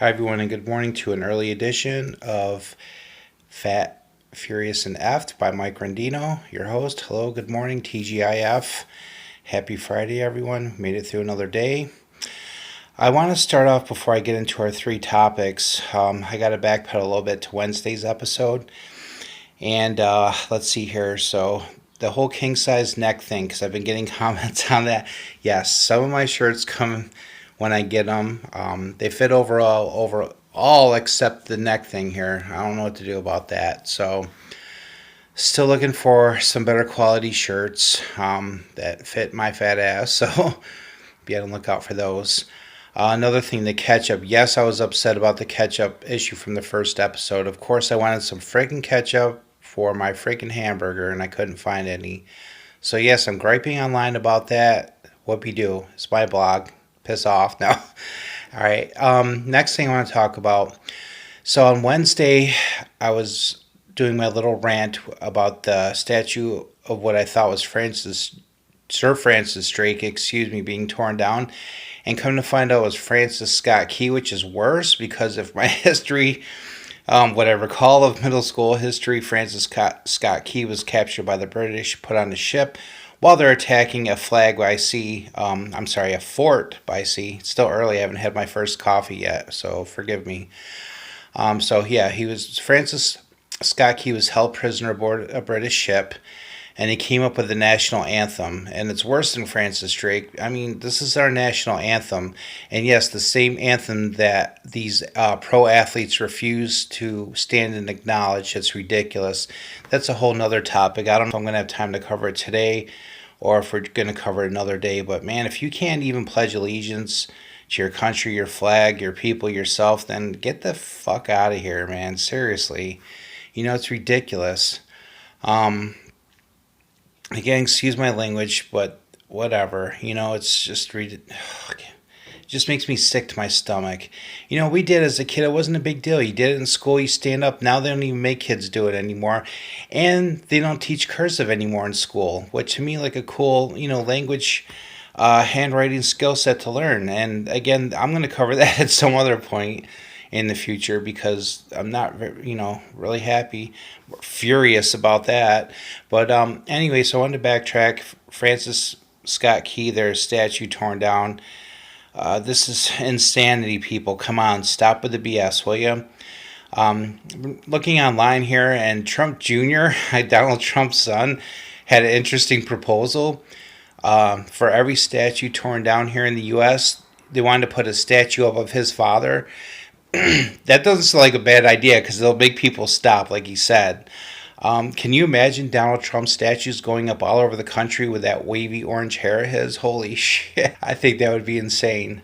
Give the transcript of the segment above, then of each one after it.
Hi, everyone, and good morning to an early edition of Fat, Furious, and Effed by Mike Rendino, your host. Hello, good morning, TGIF. Happy Friday, everyone. Made it through another day. I want to start off before I get into our three topics. I got to backpedal a little bit to Wednesday's episode. And let's see here. So, the whole king size neck thing, because I've been getting comments on that. Yes, some of my shirts come when I get them. They fit overall except the neck thing here. I don't know what to do about that. So, still looking for some better quality shirts that fit my fat ass. So, be on the lookout for those. Another thing, the ketchup. Yes, I was upset about the ketchup issue from the first episode. Of course, I wanted some freaking ketchup for my freaking hamburger, and I couldn't find any. So, yes, I'm griping online about that. Whoopie do. It's my blog. Piss off now. All right. Next thing I want to talk about. So, on Wednesday, I was doing my little rant about the statue of what I thought was Sir Francis Drake, being torn down. And come to find out it was Francis Scott Key, which is worse because if my history, what I recall of middle school history, Francis Scott Key was captured by the British, put on a ship while they're attacking a flag by sea. A fort by sea. It's still early. I haven't had my first coffee yet, so forgive me. He was Francis Scott Key was held prisoner aboard a British ship, and he came up with the national anthem. And it's worse than Francis Drake. I mean, this is our national anthem, and yes, the same anthem that these pro athletes refuse to stand and acknowledge. It's ridiculous. That's a whole nother topic. I don't know if I'm going to have time to cover it today, or if we're going to cover it another day. But man, if you can't even pledge allegiance to your country, your flag, your people, yourself, then get the fuck out of here, man. Seriously. It's ridiculous. Um, Again, excuse my language, but whatever. It's just it just makes me sick to my stomach. We did as a kid, it wasn't a big deal. You did it in school, you stand up. Now they don't even make kids do it anymore. And they don't teach cursive anymore in school, which to me like a cool, language handwriting skill set to learn. And again, I'm going to cover that at some other point in the future because I'm not, really happy, furious about that. But anyway, so I wanted to backtrack. Francis Scott Key, their statue torn down. This is insanity, people. Come on, stop with the BS, will you? Looking online here, and Trump Jr., Donald Trump's son, had an interesting proposal. For every statue torn down here in the U.S., they wanted to put a statue up of his father. That doesn't sound like a bad idea because it'll make people stop, like he said. Can you imagine Donald Trump statues going up all over the country with that wavy orange hair of his? Holy shit. I think that would be insane.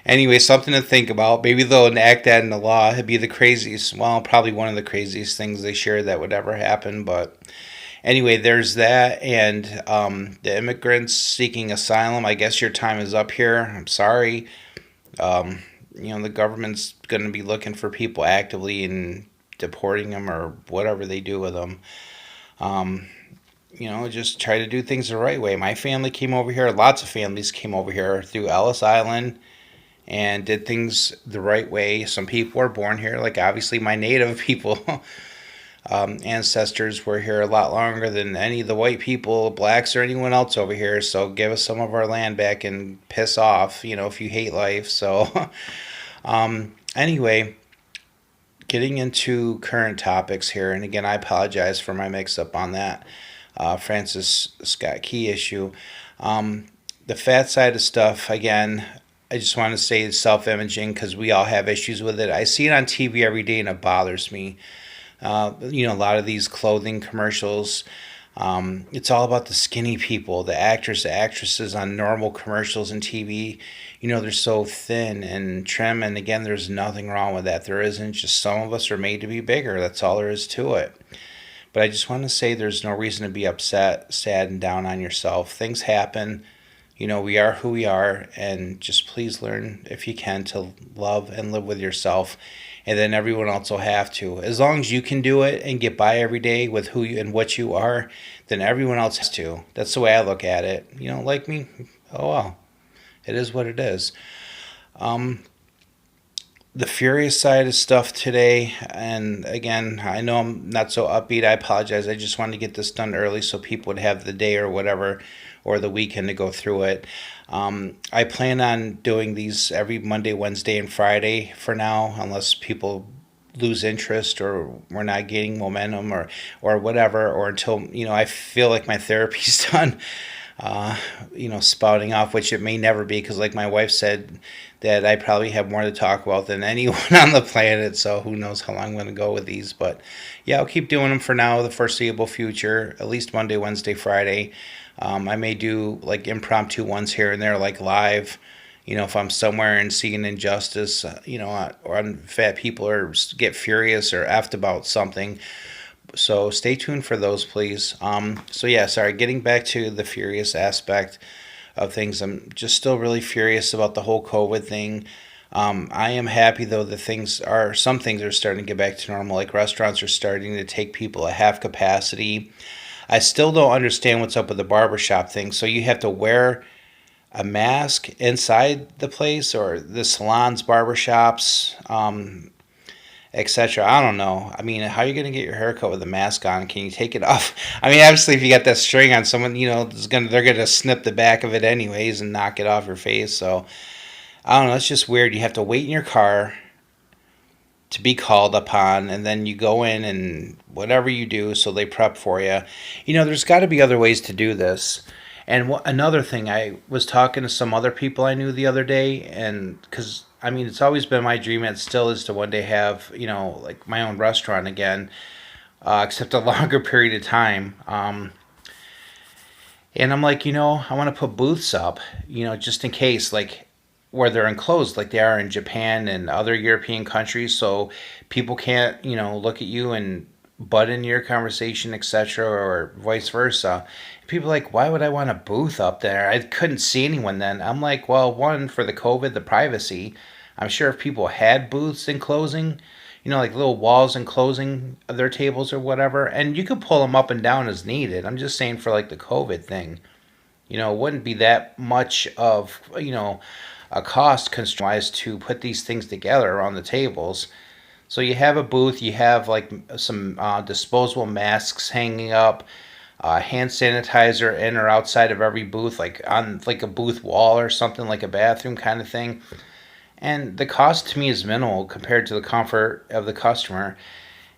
Anyway, something to think about. Maybe they'll enact that in the law. It'd be the craziest, well, probably one of the craziest things they share that would ever happen. But anyway, there's that. And the immigrants seeking asylum, I guess your time is up here. I'm sorry. The government's going to be looking for people actively and deporting them or whatever they do with them. Just try to do things the right way. My family came over here. Lots of families came over here through Ellis Island and did things the right way. Some people were born here, like obviously my native people. Ancestors were here a lot longer than any of the white people, blacks, or anyone else over here. So give us some of our land back and piss off, if you hate life. So, anyway, getting into current topics here. And again, I apologize for my mix up on that Francis Scott Key issue. The fat side of stuff, again, I just want to say it's self-imaging because we all have issues with it. I see it on TV every day and it bothers me. A lot of these clothing commercials, it's all about the skinny people, the actors, the actresses on normal commercials and TV. They're so thin and trim. And again, there's nothing wrong with that. There isn't. Just some of us are made to be bigger. That's all there is to it. But I just want to say there's no reason to be upset, sad, and down on yourself. Things happen. We are who we are. And just please learn, if you can, to love and live with yourself. And then everyone else will have to. As long as you can do it and get by every day with who you and what you are, then everyone else has to. That's the way I look at it. Like me? Oh well. It is what it is. the furious side of stuff today. And again, I know I'm not so upbeat. I apologize. I just wanted to get this done early so people would have the day or whatever or the weekend to go through it. I plan on doing these every Monday, Wednesday, and Friday for now, unless people lose interest or we're not gaining momentum or whatever, or until I feel like my therapy's done spouting off, which it may never be, because like my wife said, that I probably have more to talk about than anyone on the planet. So who knows how long I'm going to go with these. But yeah, I'll keep doing them for now, the foreseeable future, at least Monday, Wednesday, Friday. I may do like impromptu ones here and there, like live. If I'm somewhere and see an injustice, or fat people or get furious or effed about something. So stay tuned for those, please. So yeah, sorry, getting back to the furious aspect of things, I'm just still really furious about the whole COVID thing. I am happy though that some things are starting to get back to normal, like restaurants are starting to take people at half capacity. I still don't understand what's up with the barbershop thing. So you have to wear a mask inside the place, or the salons, barbershops, etc. I don't know. I mean, how are you going to get your haircut with a mask on? Can you take it off? I mean, obviously, if you got that string on, someone they're gonna snip the back of it anyways and knock it off your face. So I don't know. It's just weird. You have to wait in your car to be called upon, and then you go in and whatever you do, so they prep for you. There's got to be other ways to do this. And another thing, I was talking to some other people I knew the other day, and because I mean, it's always been my dream, and it still is, to one day have like my own restaurant again, except a longer period of time. And I'm like, I want to put booths up, just in case, like where they're enclosed, like they are in Japan and other European countries, so people can't, look at you and butt in your conversation, etc., or vice versa. People are like, why would I want a booth up there? I couldn't see anyone then. I'm like, well, one, for the COVID, the privacy. I'm sure if people had booths enclosing, like little walls enclosing their tables or whatever, and you could pull them up and down as needed. I'm just saying for like the COVID thing, it wouldn't be that much of, a cost constraint wise to put these things together around the tables. So you have a booth, you have like some disposable masks hanging up, hand sanitizer in or outside of every booth, like on like a booth wall or something, like a bathroom kind of thing. And the cost to me is minimal compared to the comfort of the customer.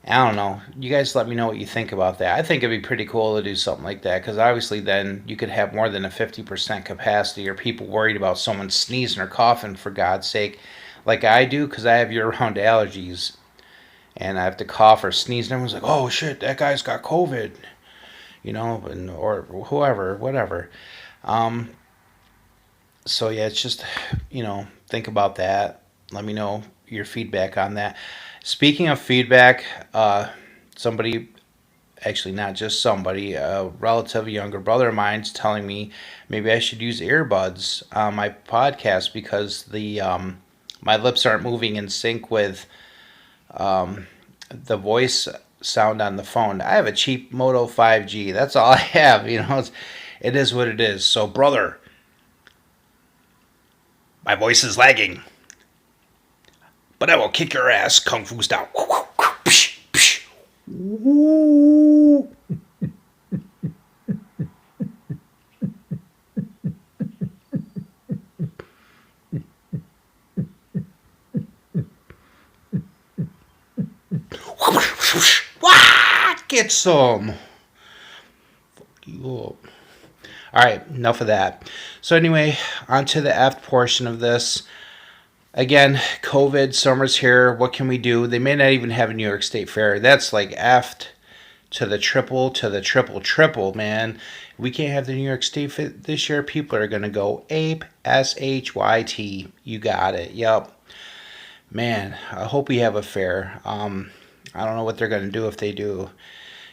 I don't know. You guys let me know what you think about that. I think it'd be pretty cool to do something like that, because obviously then you could have more than a 50% capacity, or people worried about someone sneezing or coughing, for God's sake, like I do, because I have year-round allergies and I have to cough or sneeze, and everyone's like, oh shit, that guy's got COVID, or whoever, whatever. Um, so yeah, it's just, think about that. Let me know your feedback on that. Speaking of feedback, somebody, actually not just somebody, a relative, younger brother of mine's telling me maybe I should use earbuds on my podcast, because the my lips aren't moving in sync with the voice sound on the phone. I have a cheap Moto 5G. That's all I have. It is what it is. So, brother, my voice is lagging, but I will kick your ass, Kung Fu style. What? Get some. All right, enough of that. So anyway, on to the F portion of this. Again, COVID, summer's here. What can we do? They may not even have a New York State Fair. That's like effed to the triple, man. We can't have the New York State Fair this year. People are going to go ape, SHYT. You got it. Yep. Man, I hope we have a fair. I don't know what they're going to do if they do.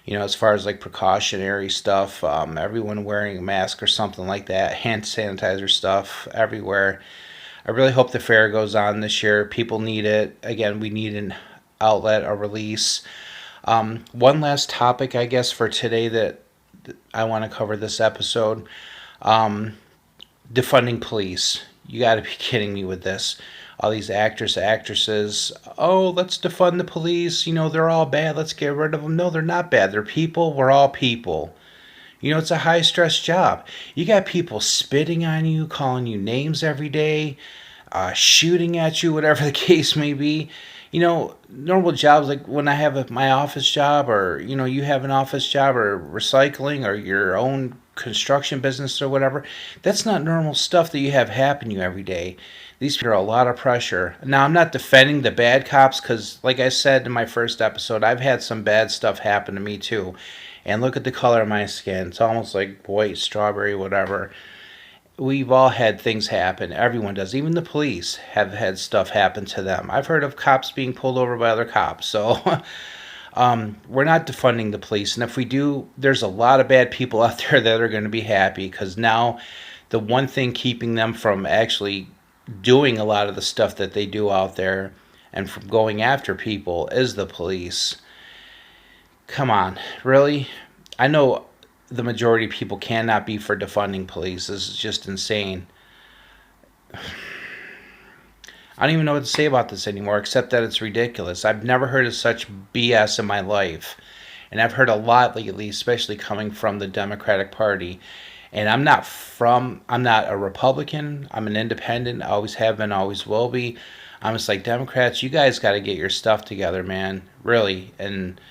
As far as like precautionary stuff, everyone wearing a mask or something like that, hand sanitizer stuff everywhere. I really hope the fair goes on this year. People need it. Again, we need an outlet, a release. One last topic, I guess, for today that I want to cover this episode. Defunding police. You got to be kidding me with this. all these actors, actresses. Oh, let's defund the police. They're all bad. Let's get rid of them. No, they're not bad. They're people. We're all people. It's a high stress job. You got people spitting on you, calling you names every day, shooting at you, whatever the case may be. Normal jobs like when I have my office job, or you have an office job, or recycling, or your own construction business, or whatever. That's not normal stuff that you have happen to you every day. These people are a lot of pressure. Now, I'm not defending the bad cops because, like I said in my first episode, I've had some bad stuff happen to me too. And look at the color of my skin. It's almost like white strawberry, whatever. We've all had things happen. Everyone does. Even the police have had stuff happen to them. I've heard of cops being pulled over by other cops. So we're not defunding the police. And if we do, there's a lot of bad people out there that are going to be happy because now the one thing keeping them from actually doing a lot of the stuff that they do out there and from going after people is the police. Come on, really? I know the majority of people cannot be for defunding police. This is just insane. I don't even know what to say about this anymore, except that it's ridiculous. I've never heard of such BS in my life. And I've heard a lot lately, especially coming from the Democratic Party. And I'm not a Republican. I'm an independent. I always have been, always will be. I'm just like, Democrats, you guys got to get your stuff together, man. Really. And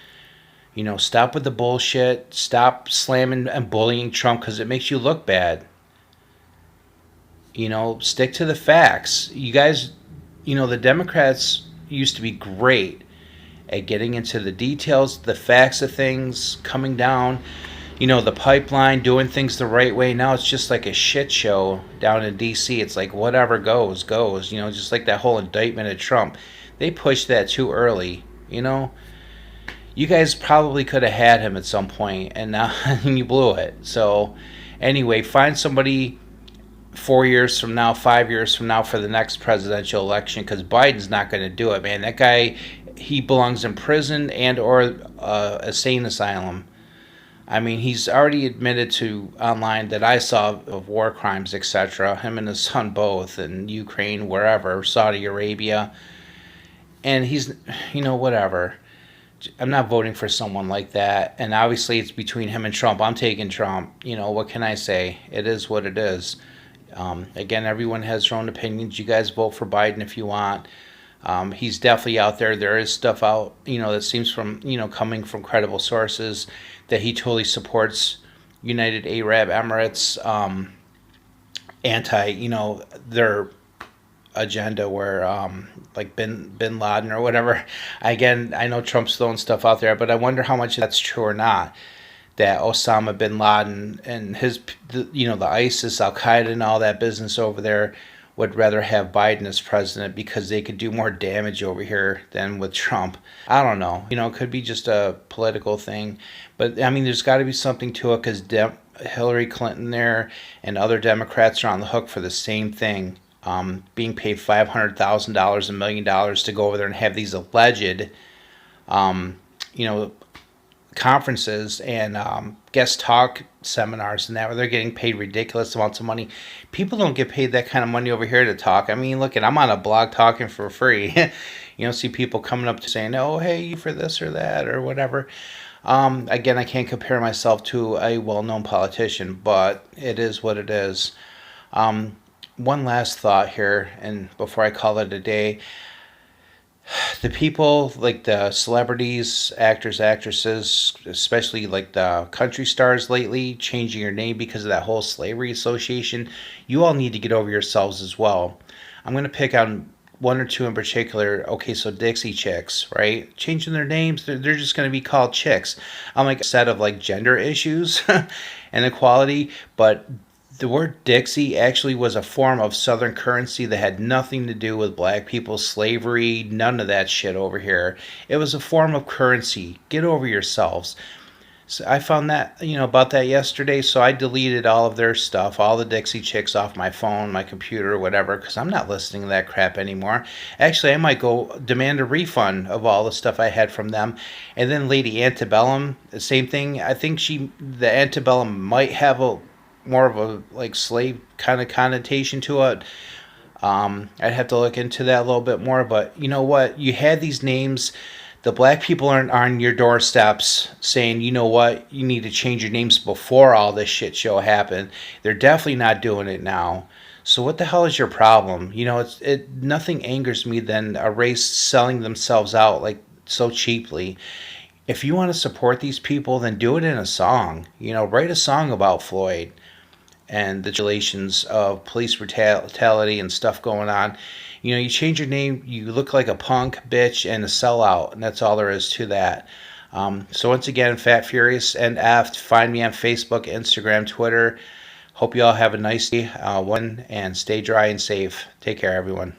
stop with the bullshit. Stop slamming and bullying Trump because it makes you look bad. Stick to the facts. You guys, the Democrats used to be great at getting into the details, the facts of things, coming down, the pipeline, doing things the right way. Now it's just like a shit show down in D.C. It's like whatever goes, just like that whole indictment of Trump. They pushed that too early, You guys probably could have had him at some point, and now you blew it. So, anyway, find somebody 4 years from now, 5 years from now for the next presidential election, because Biden's not going to do it, man. That guy, he belongs in prison and or a sane asylum. I mean, he's already admitted to online that I saw of war crimes, etc. Him and his son both, in Ukraine, wherever, Saudi Arabia. And he's, whatever. I'm not voting for someone like that. And obviously it's between him and Trump. I'm taking Trump. What can I say? It is what it is. Again, everyone has their own opinions. You guys vote for Biden if you want. He's definitely out there. There is stuff out, that seems from, coming from credible sources that he totally supports United Arab Emirates, their agenda where, like Bin Laden or whatever. Again, I know Trump's throwing stuff out there, but I wonder how much that's true or not. That Osama bin Laden and the ISIS, Al Qaeda, and all that business over there would rather have Biden as president because they could do more damage over here than with Trump. I don't know. It could be just a political thing. But, I mean, there's got to be something to it because Hillary Clinton there and other Democrats are on the hook for the same thing. Being paid $500,000, $1 million to go over there and have these alleged, conferences and guest talk seminars and that where they're getting paid ridiculous amounts of money. People don't get paid that kind of money over here to talk. I mean, look, I'm on a blog talking for free. See people coming up to saying, oh, hey, you for this or that or whatever. Again, I can't compare myself to a well-known politician, but it is what it is. One last thought here, and before I call it a day, the people, like the celebrities, actors, actresses, especially like the country stars lately, changing your name because of that whole slavery association, you all need to get over yourselves as well. I'm going to pick on one or two in particular. Okay, so Dixie Chicks, right? Changing their names, they're just going to be called chicks. I'm like a set of like gender issues and equality, but the word Dixie actually was a form of Southern currency that had nothing to do with black people's slavery, none of that shit over here. It was a form of currency. Get over yourselves. So I found that, about that yesterday, so I deleted all of their stuff, all the Dixie Chicks off my phone, my computer, whatever, because I'm not listening to that crap anymore. Actually, I might go demand a refund of all the stuff I had from them. And then Lady Antebellum, the same thing. I think the Antebellum might have more of a like slave kind of connotation to it. I'd have to look into that a little bit more, but you know what? You had these names. The black people aren't on your doorsteps saying, you know what, you need to change your names before all this shit show happened. They're definitely not doing it now. So what the hell is your problem? Nothing angers me than a race selling themselves out like so cheaply. If you want to support these people, then do it in a song. Write a song about Floyd and the tribulations of police brutality and stuff going on. You change your name, you look like a punk bitch and a sellout, and that's all there is to that. So once again, Fat Furious and F. Find me on Facebook, Instagram, Twitter. Hope you all have a nice day, and stay dry and safe. Take care, everyone.